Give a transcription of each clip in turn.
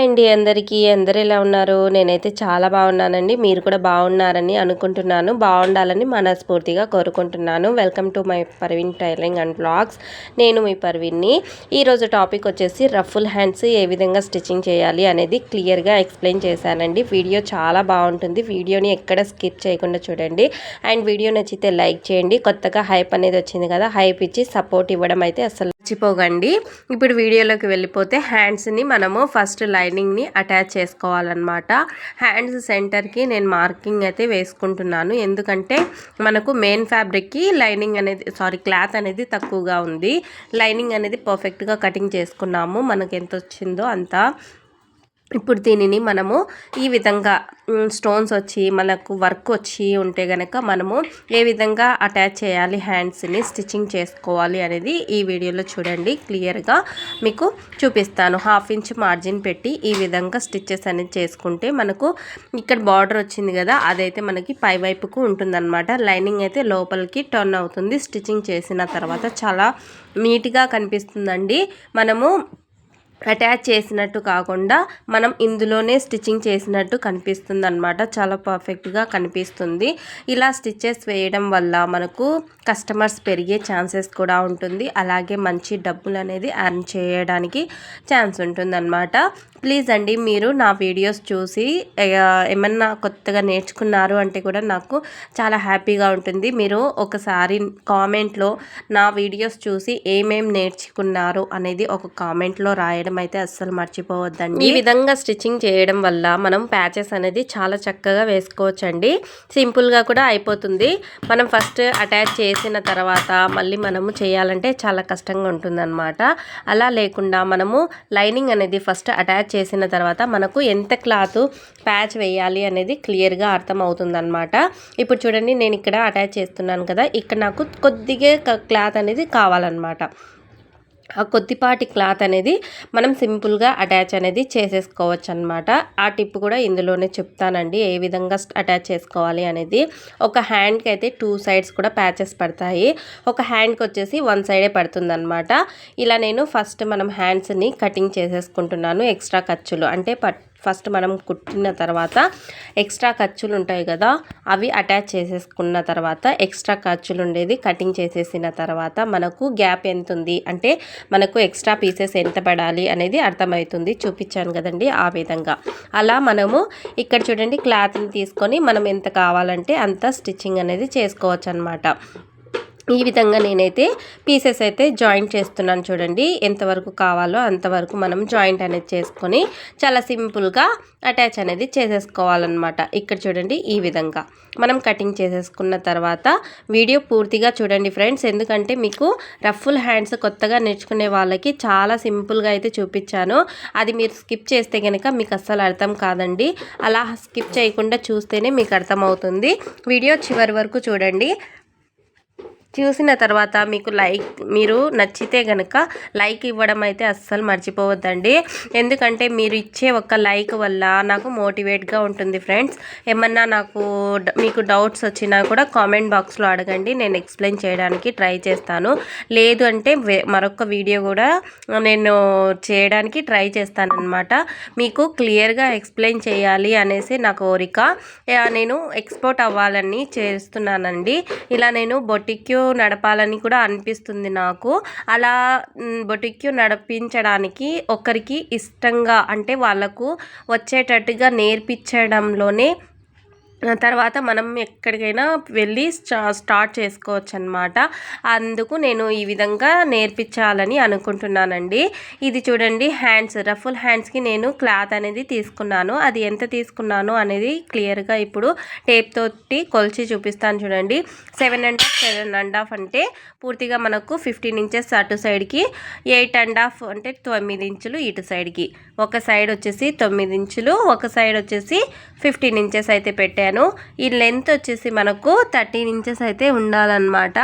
అండి అందరికీ. అందరూ ఎలా ఉన్నారు? నేనైతే చాలా బాగున్నానండి. మీరు కూడా బాగున్నారని అనుకుంటున్నాను. బాగుండాలని మనస్ఫూర్తిగా కోరుకుంటున్నాను. Welcome to my Parveen tailoring and blogs. నేను మీ పర్వీన్ని. ఈరోజు టాపిక్ వచ్చేసి రఫుల్ హ్యాండ్స్ ఏ విధంగా స్టిచ్చింగ్ చేయాలి అనేది క్లియర్గా ఎక్స్ప్లెయిన్ చేశానండి. వీడియో చాలా బాగుంటుంది. వీడియోని ఎక్కడ స్కిప్ చేయకుండా చూడండి. అండ్ వీడియో నచ్చితే లైక్ చేయండి. కొత్తగా హైప్ అనేది వచ్చింది కదా, హైప్ ఇచ్చి సపోర్ట్ ఇవ్వడం అయితే అసలు మర్చిపోకండి. ఇప్పుడు వీడియోలోకి వెళ్ళిపోతే హ్యాండ్స్ని మనము ఫస్ట్ లైనింగ్ని అటాచ్ చేసుకోవాలన్నమాట. హ్యాండ్స్ సెంటర్కి నేను మార్కింగ్ అయితే వేసుకుంటున్నాను. ఎందుకంటే మనకు మెయిన్ ఫ్యాబ్రిక్కి లైనింగ్ అనేది క్లాత్ అనేది తక్కువగా ఉంది. లైనింగ్ అనేది పర్ఫెక్ట్గా కటింగ్ చేసుకున్నాము. మనకు ఎంత వచ్చిందో అంత. ఇప్పుడు దీనిని మనము ఈ విధంగా స్టోన్స్ వచ్చి మనకు వర్క్ వచ్చి ఉంటే కనుక మనము ఏ విధంగా అటాచ్ చేయాలి, హ్యాండ్స్ని స్టిచ్చింగ్ చేసుకోవాలి అనేది ఈ వీడియోలో చూడండి. క్లియర్గా మీకు చూపిస్తాను. 1/2 ఇంచ్ మార్జిన్ పెట్టి ఈ విధంగా స్టిచ్చెస్ అనేది చేసుకుంటే మనకు ఇక్కడ బార్డర్ వచ్చింది కదా, అదైతే మనకి పై వైపుకు ఉంటుందన్నమాట. లైనింగ్ అయితే లోపలికి టర్న్ అవుతుంది. స్టిచ్చింగ్ చేసిన తర్వాత చాలా నీట్గా కనిపిస్తుందండి. మనము అటాచ్ చేసినట్టు కాకుండా మనం ఇందులోనే స్టిచ్చింగ్ చేసినట్టు కనిపిస్తుంది అనమాట. చాలా పర్ఫెక్ట్గా కనిపిస్తుంది. ఇలా స్టిచ్చెస్ వేయడం వల్ల మనకు కస్టమర్స్ పెరిగే ఛాన్సెస్ కూడా ఉంటుంది. అలాగే మంచి డబ్బులు అనేది ఎర్న్ చేయడానికి ఛాన్స్ ఉంటుందన్నమాట. ప్లీజ్ అండి, మీరు నా వీడియోస్ చూసి ఏమన్నా కొత్తగా నేర్చుకున్నారు అంటే కూడా నాకు చాలా హ్యాపీగా ఉంటుంది. మీరు ఒకసారి కామెంట్లో నా వీడియోస్ చూసి ఏమేం నేర్చుకున్నారు అనేది ఒక కామెంట్లో రాయడం అయితే అస్సలు మర్చిపోవద్దండి. ఈ విధంగా స్టిచ్చింగ్ చేయడం వల్ల మనం ప్యాచెస్ అనేది చాలా చక్కగా వేసుకోవచ్చండి. సింపుల్గా కూడా అయిపోతుంది. మనం ఫస్ట్ అటాచ్ చేసిన తర్వాత మళ్ళీ మనము చేయాలంటే చాలా కష్టంగా ఉంటుందన్నమాట. అలా లేకుండా మనము లైనింగ్ అనేది ఫస్ట్ అటాచ్ చేసిన తర్వాత మనకు ఎంత క్లాత్ ప్యాచ్ వేయాలి అనేది క్లియర్గా అర్థమవుతుందన్నమాట. ఇప్పుడు చూడండి, నేను ఇక్కడ అటాచ్ చేస్తున్నాను కదా, ఇక్కడ నాకు కొద్దిగా క్లాత్ అనేది కావాలన్నమాట. ఆ కొద్దిపాటి క్లాత్ అనేది మనం సింపుల్గా అటాచ్ అనేది చేసేసుకోవచ్చు అనమాట. ఆ టిప్ కూడా ఇందులోనే చెప్తానండి, ఏ విధంగా అటాచ్ చేసుకోవాలి అనేది. ఒక హ్యాండ్కి అయితే 2 సైడ్స్ కూడా ప్యాచెస్ పడతాయి. ఒక హ్యాండ్కి వచ్చేసి 1 సైడే పడుతుంది అనమాట. ఇలా నేను ఫస్ట్ మనం హ్యాండ్స్ని కటింగ్ చేసేసుకుంటున్నాను. ఎక్స్ట్రా ఖర్చులు అంటే ఫస్ట్ మనం కుట్టిన తర్వాత ఎక్స్ట్రా ఖర్చులు ఉంటాయి కదా, అవి అటాచ్ చేసేసుకున్న తర్వాత ఎక్స్ట్రా ఖర్చులు ఉండేది కటింగ్ చేసేసిన తర్వాత మనకు గ్యాప్ ఎంత ఉంది అంటే మనకు ఎక్స్ట్రా పీసెస్ ఎంత పడాలి అనేది అర్థమవుతుంది. చూపించాను కదండి ఆ విధంగా. అలా మనము ఇక్కడ చూడండి, క్లాత్ని తీసుకొని మనం ఎంత కావాలంటే అంత స్టిచ్చింగ్ అనేది చేసుకోవచ్చు అనమాట. ఈ విధంగా నేనైతే పీసెస్ అయితే జాయింట్ చేస్తున్నాను. చూడండి, ఎంతవరకు కావాలో అంతవరకు మనం జాయింట్ అనేది చేసుకొని చాలా సింపుల్గా అటాచ్ అనేది చేసేసుకోవాలన్నమాట. ఇక్కడ చూడండి, ఈ విధంగా మనం కటింగ్ చేసేసుకున్న తర్వాత వీడియో పూర్తిగా చూడండి ఫ్రెండ్స్. ఎందుకంటే మీకు రఫుల్ హ్యాండ్స్ కొత్తగా నేర్చుకునే వాళ్ళకి చాలా సింపుల్గా అయితే చూపించాను. అది మీరు స్కిప్ చేస్తే కనుక మీకు అస్సలు అర్థం కాదండి. అలా స్కిప్ చేయకుండా చూస్తేనే మీకు అర్థమవుతుంది. వీడియో చివరి వరకు చూడండి. చూసిన తర్వాత మీరు నచ్చితే కనుక లైక్ ఇవ్వడం అయితే అస్సలు మర్చిపోవద్దండి. ఎందుకంటే మీరు ఇచ్చే ఒక లైక్ వల్ల నాకు మోటివేట్గా ఉంటుంది ఫ్రెండ్స్. ఏమన్నా మీకు డౌట్స్ వచ్చినా కూడా కామెంట్ బాక్స్లో అడగండి, నేను ఎక్స్ప్లెయిన్ చేయడానికి ట్రై చేస్తాను. లేదు అంటే మరొక వీడియో కూడా నేను చేయడానికి ట్రై చేస్తానన్నమాట. మీకు క్లియర్గా ఎక్స్ప్లెయిన్ చేయాలి అనేసి నా కోరిక. నేను ఎక్స్పోర్ట్ అవ్వాలని చేస్తున్నానండి. ఇలా నేను బొటిక్ నడపాలని కూడా అనిపిస్తుంది నాకు. అలా బొటిక్ నడిపించడానికి ఒకరికి ఇష్టంగా అంటే వాళ్ళకు వచ్చేటట్టుగా నేర్పించడంలోనే తర్వాత మనం ఎక్కడికైనా వెళ్ళి స్టార్ట్ చేసుకోవచ్చు అనమాట. అందుకు నేను ఈ విధంగా నేర్పించాలని అనుకుంటున్నానండి. ఇది చూడండి, రఫుల్ హ్యాండ్స్కి నేను క్లాత్ అనేది తీసుకున్నాను. అది ఎంత తీసుకున్నాను అనేది క్లియర్గా ఇప్పుడు టేప్ తోటి కొలిచి చూపిస్తాను. చూడండి, 7.5 అంటే పూర్తిగా మనకు 15 ఇంచెస్ అటు సైడ్కి, 8.5 అంటే 9 ఇంచులు ఇటు సైడ్కి. ఒక సైడ్ వచ్చేసి 9 ఇంచులు, ఒక సైడ్ వచ్చేసి 15 ఇంచెస్ అయితే పెట్టాను. ఈ లెంత్ వచ్చేసి మనకు 13 ఇంచెస్ అయితే ఉండాలన్నమాట.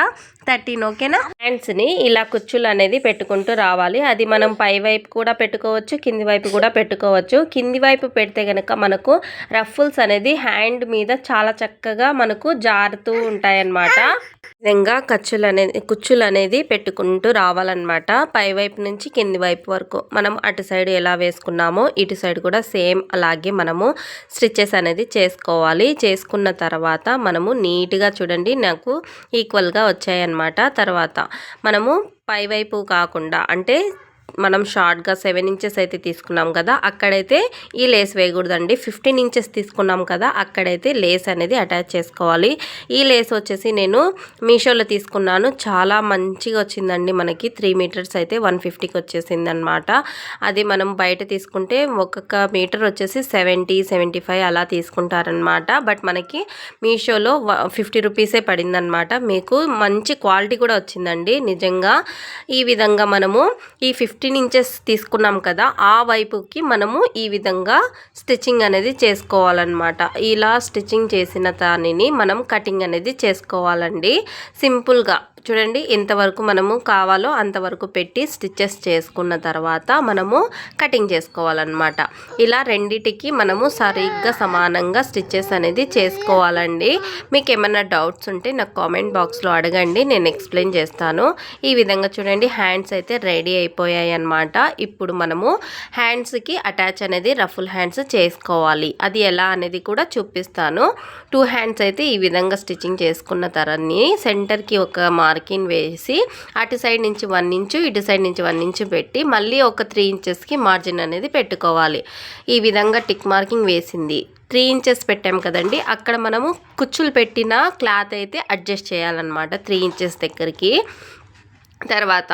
13 ఓకేనా. హ్యాండ్స్ని ఇలా కుచ్చులు అనేది పెట్టుకుంటూ రావాలి. అది మనం పై వైపు కూడా పెట్టుకోవచ్చు, కింది వైపు కూడా పెట్టుకోవచ్చు. కింది వైపు పెడితే కనుక మనకు రఫుల్స్ అనేది హ్యాండ్ మీద చాలా చక్కగా మనకు జారుతూ ఉంటాయన్నమాట. విధంగా కుచ్చులు అనేది పెట్టుకుంటూ రావాలన్నమాట. పై వైపు నుంచి కింది వైపు వరకు మనం అటు సైడ్ ఎలా వేసుకున్నామో ఇటు సైడ్ కూడా సేమ్ అలాగే మనము స్టిచ్చెస్ అనేది చేసుకోవాలి. చేసుకున్న తర్వాత మనము నీట్గా చూడండి నాకు ఈక్వల్గా వచ్చాయన్నమాట. తర్వాత మనము పై వైపు కాకుండా అంటే మనం షార్ట్గా 7 ఇంచెస్ అయితే తీసుకున్నాం కదా, అక్కడైతే ఈ లేస్ వేయకూడదండి. 15 ఇంచెస్ తీసుకున్నాం కదా, అక్కడైతే లేస్ అనేది అటాచ్ చేసుకోవాలి. ఈ లేస్ వచ్చేసి నేను మీషోలో తీసుకున్నాను. చాలా మంచిగా వచ్చిందండి. మనకి 3 మీటర్స్ అయితే 150కి వచ్చేసింది అనమాట. అది మనం బయట తీసుకుంటే ఒక్కొక్క మీటర్ వచ్చేసి 70-75 అలా తీసుకుంటారనమాట. బట్ మనకి మీషోలో 50 రూపీసే పడిందనమాట. మీకు మంచి క్వాలిటీ కూడా వచ్చిందండి నిజంగా. ఈ విధంగా మనము ఈ 15 ఇంచెస్ తీసుకున్నాం కదా, ఆ వైపుకి మనము ఈ విధంగా స్టిచ్చింగ్ అనేది చేసుకోవాలన్నమాట. ఇలా స్టిచ్చింగ్ చేసిన దానిని మనం కటింగ్ అనేది చేసుకోవాలండి. సింపుల్గా చూడండి ఎంతవరకు మనము కావాలో అంతవరకు పెట్టి స్టిచ్చెస్ చేసుకున్న తర్వాత మనము కటింగ్ చేసుకోవాలన్నమాట. ఇలా రెండిటికి మనము సరిగ్గా సమానంగా స్టిచ్చెస్ అనేది చేసుకోవాలండి. మీకు ఏమైనా డౌట్స్ ఉంటే నాకు కామెంట్ బాక్స్లో అడగండి, నేను ఎక్స్ప్లెయిన్ చేస్తాను. ఈ విధంగా చూడండి హ్యాండ్స్ అయితే రెడీ అయిపోయాయి అన్నమాట. ఇప్పుడు మనము హ్యాండ్స్కి అటాచ్ అనేది రఫుల్ హ్యాండ్స్ చేసుకోవాలి. అది ఎలా అనేది కూడా చూపిస్తాను. 2 హ్యాండ్స్ అయితే ఈ విధంగా స్టిచ్చింగ్ చేసుకున్న తర్వాత సెంటర్కి ఒక మార్కింగ్ వేసి అటు సైడ్ నుంచి 1 ఇంచు ఇటు సైడ్ నుంచి 1 ఇంచు పెట్టి మళ్ళీ ఒక 3 ఇంచెస్కి మార్జిన్ అనేది పెట్టుకోవాలి. ఈ విధంగా టిక్ మార్కింగ్ వేసింది 3 ఇంచెస్ పెట్టాం కదండి, అక్కడ మనము కుచ్చులు పెట్టిన క్లాత్ అయితే అడ్జస్ట్ చేయాలన్నమాట 3 ఇంచెస్ దగ్గరికి. తర్వాత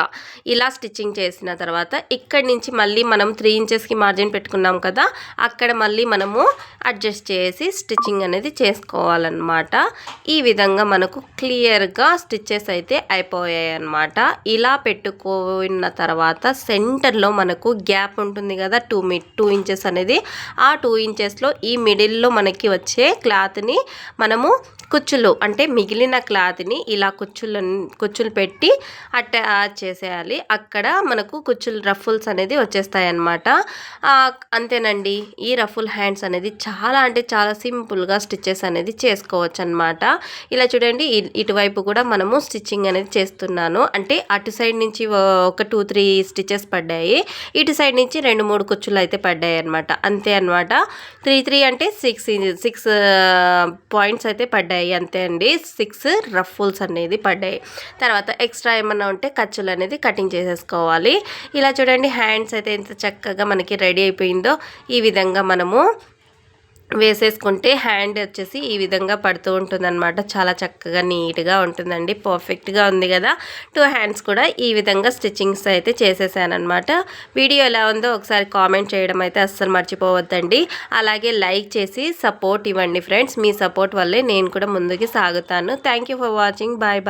ఇలా స్టిచ్చింగ్ చేసిన తర్వాత ఇక్కడి నుంచి మళ్ళీ మనం 3 ఇంచెస్కి మార్జిన్ పెట్టుకున్నాం కదా, అక్కడ మళ్ళీ మనము అడ్జస్ట్ చేసి స్టిచ్చింగ్ అనేది చేసుకోవాలన్నమాట. ఈ విధంగా మనకు క్లియర్గా స్టిచ్చెస్ అయితే అయిపోయాయి అన్నమాట. ఇలా పెట్టుకున్న తర్వాత సెంటర్లో మనకు గ్యాప్ ఉంటుంది కదా 2 ఇంచెస్ అనేది, ఆ 2 ఇంచెస్లో ఈ మిడిల్లో మనకి వచ్చే క్లాత్ని మనము కుచ్చులు అంటే మిగిలిన క్లాత్ని ఇలా కుచ్చులు పెట్టి అటాచ్ చేసేయాలి. అక్కడ మనకు కుచ్చులు రఫుల్స్ అనేది వచ్చేస్తాయి అన్నమాట. అంతేనండి. ఈ రఫుల్ హ్యాండ్స్ అనేది చాలా అంటే చాలా సింపుల్గా స్టిచ్చెస్ అనేది చేసుకోవచ్చు అనమాట. ఇలా చూడండి ఇటువైపు కూడా మనము స్టిచ్చింగ్ అనేది చేస్తున్నాను. అంటే అటు సైడ్ నుంచి ఒక 2-3 స్టిచ్చెస్ పడ్డాయి, ఇటు సైడ్ నుంచి 2-3 కుచ్చులు అయితే పడ్డాయి అనమాట. అంతే అనమాట. 3 అంటే 6 పాయింట్స్ అయితే పడ్డాయి అంతే అండి. 6 రఫుల్స్ అనేది పడ్డాయి. తర్వాత ఎక్స్ట్రా ఏమన్నా ఉంటే ఖర్చులు అనేది కటింగ్ చేసేసుకోవాలి. ఇలా చూడండి హ్యాండ్స్ అయితే ఎంత చక్కగా మనకి రెడీ అయిపోయిందో. ఈ విధంగా మనము వేసేసుకుంటే హ్యాండ్ వచ్చేసి ఈ విధంగా పడుతూ ఉంటుందన్నమాట. చాలా చక్కగా నీట్గా ఉంటుందండి. పర్ఫెక్ట్గా ఉంది కదా. 2 హ్యాండ్స్ కూడా ఈ విధంగా స్టిచ్చింగ్స్ అయితే చేసేసానమాట. వీడియో ఎలా ఉందో ఒకసారి కామెంట్ చేయడం అయితే అస్సలు మర్చిపోవద్దండి. అలాగే లైక్ చేసి సపోర్ట్ ఇవ్వండి ఫ్రెండ్స్. మీ సపోర్ట్ వల్లే నేను కూడా ముందుకు సాగుతాను. Thank you for watching. Bye bye.